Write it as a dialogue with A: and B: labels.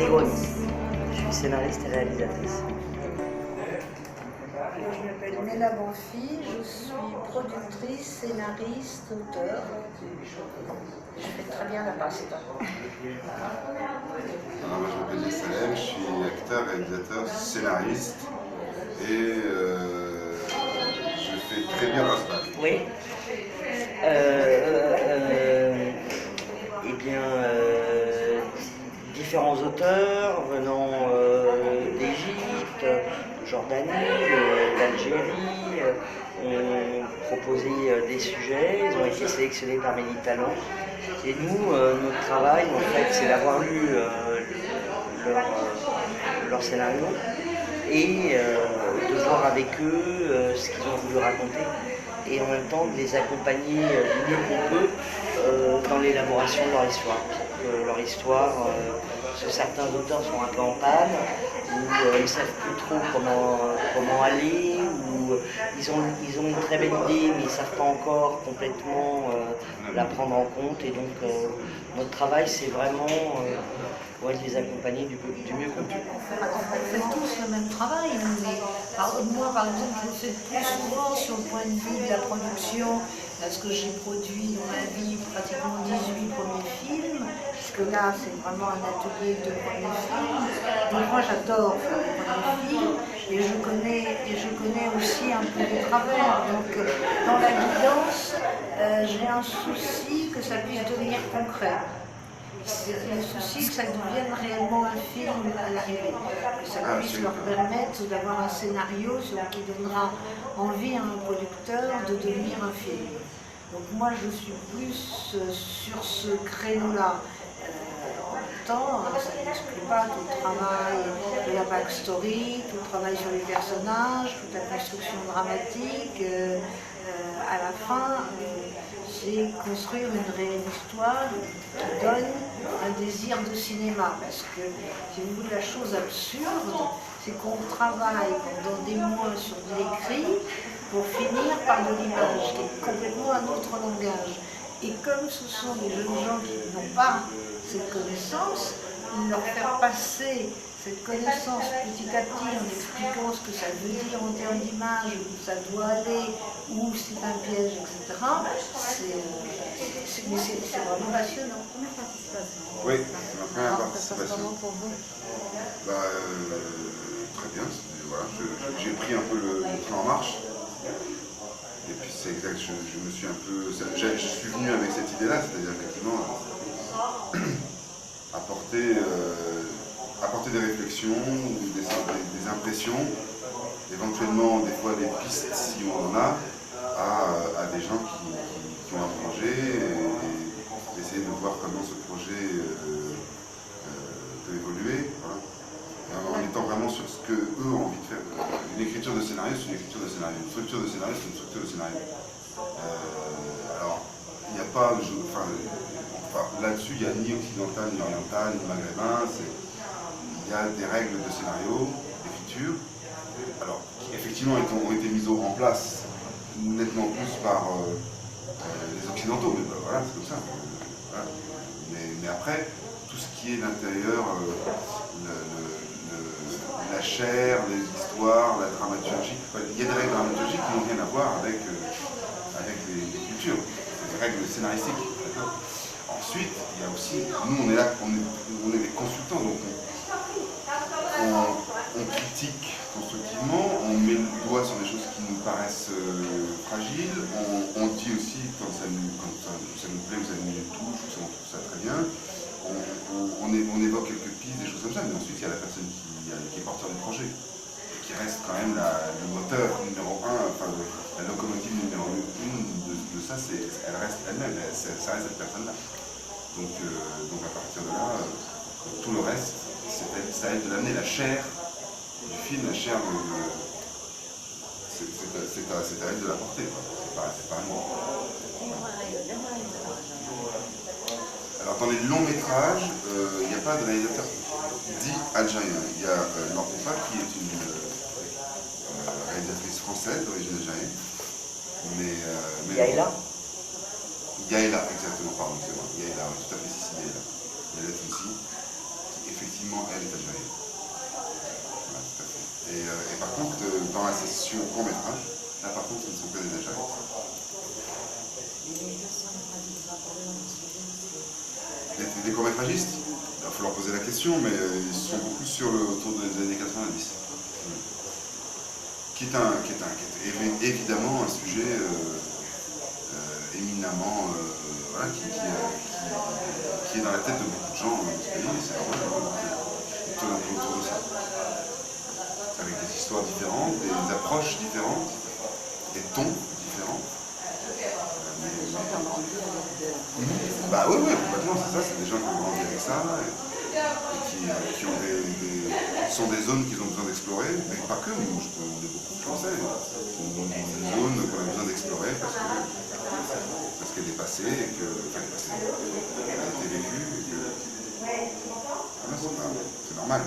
A: Yvonne. Je suis scénariste et réalisatrice.
B: Je m'appelle Nella Banfi, je suis productrice, scénariste, auteur. Je fais très bien la pasta.
C: Alors, moi, je m'appelle Yassalem, je suis acteur, réalisateur, scénariste et je fais très bien la pasta.
A: Oui. Eh bien, différents auteurs venant d'Égypte, de Jordanie, d'Algérie ont proposé des sujets, ils ont été sélectionnés par Méditalent. Et nous, notre travail, en fait, c'est d'avoir lu leur scénario et de voir avec eux ce qu'ils ont voulu raconter et en même temps de les accompagner du mieux qu'on peut dans l'élaboration de leur histoire. Leur histoire, parce que certains auteurs sont un peu en panne, ou ils ne savent plus trop comment aller, ou ils ont une très belle idée mais ils ne savent pas encore complètement la prendre en compte. Et donc notre travail c'est vraiment de les accompagner du mieux qu'on peut.
B: On fait tous le même travail, mais moi par exemple je le fais plus souvent sur le point de vue de la production, parce que j'ai produit dans ma vie pratiquement 18 premiers films, puisque là c'est vraiment un atelier de premiers films. Donc moi j'adore faire les premiers films et je connais aussi un peu les travers. Donc dans la guidance, j'ai un souci que ça puisse devenir concret. C'est le souci que ça devienne réellement un film à l'arrivée, que ça puisse leur permettre d'avoir un scénario qui donnera envie à un producteur de devenir un film. Donc moi je suis plus sur ce créneau-là. En même temps, ça n'exclut pas tout le travail de la backstory, tout le travail sur les personnages, toute la construction dramatique. À la fin, c'est construire une réelle histoire qui donne un désir de cinéma. Parce que, si vous voulez, la chose absurde, c'est qu'on travaille pendant des mois sur de l'écrit pour finir par de l'image, qui est complètement un autre langage. Et comme ce sont des jeunes gens qui n'ont pas cette connaissance, leur faire passer cette connaissance petit à petit en expliquant ce que ça veut dire en termes d'image, où ça doit aller, où c'est un piège, etc. C'est vraiment passionnant.
D: Première participation.
C: Oui, c'est ma première
D: Alors, ça se passe
C: participation.
D: comment pour vous?
C: Très bien, voilà, j'ai pris un peu le train en marche. Et puis c'est exact, je me suis un peu. Je suis venu avec cette idée-là, c'est-à-dire effectivement apporter des réflexions, des impressions, éventuellement des fois des pistes si on en a, à des gens qui ont un projet et essayer de voir comment ce projet peut évoluer. Voilà. En étant vraiment sur ce qu'eux ont envie de faire. Une écriture de scénario, c'est une écriture de scénario. Une structure de scénario, c'est une structure de scénario. Alors, il n'y a pas... là-dessus, il n'y a ni occidental, ni oriental, ni maghrébin. Il y a des règles de scénario, d'écriture, alors qui effectivement ont été mises en place nettement plus par les occidentaux, mais voilà, c'est comme ça. Voilà. Mais après, tout ce qui est l'intérieur, la chair, les histoires, la dramaturgie, il y a des règles dramaturgiques qui n'ont rien à voir avec les cultures, des règles scénaristiques. Ensuite, il y a aussi, nous on est là, on est des consultants, donc on critique constructivement, on met le doigt sur des choses qui nous paraissent fragiles, on dit aussi quand ça nous plaît ou ça nous touche, ou ça, on trouve ça très bien, on évoque quelques pistes, des choses comme ça, mais ensuite il y a la personne qui est porteur du projet, et qui reste quand même le moteur numéro 1, enfin la locomotive numéro 1 de ça, elle reste elle-même, ça reste cette personne-là. Donc à partir de là, tout le reste, ça aide de l'amener la chair du film, la chair c'est à elle de la porter, c'est pas moi. Alors dans les longs métrages, il n'y a pas de réalisateur dit algérien. Il y a Norpofa qui est une réalisatrice française d'origine algérienne.
A: Yaïla
C: Yaïla, exactement, pardon, c'est moi. Yaïla, tout à fait, c'est Yaïla. Yaïla Tounsi. effectivement, elle est algérienne. Voilà, tout à fait. Et par contre, dans la session court-métrage, là par contre, ce ne sont que des Algériens. Les courts-métragistes, il va falloir poser la question, mais ils sont beaucoup autour des années 90. Qui est évidemment un sujet éminemment voilà, qui est dans la tête de beaucoup de gens dans ce pays, c'est normal, qui tourne un peu autour de ça. Avec des histoires différentes, des approches différentes, des tons différents. Bah oui, complètement, c'est ça, c'est des gens qui ont grandi avec ça et qui ont sont des zones qu'ils ont besoin d'explorer, mais pas que, on est beaucoup français. C'est une zone qu'on a besoin d'explorer parce qu'elle est passée, et que, enfin, elle a été vécue, et que voilà, c'est normal.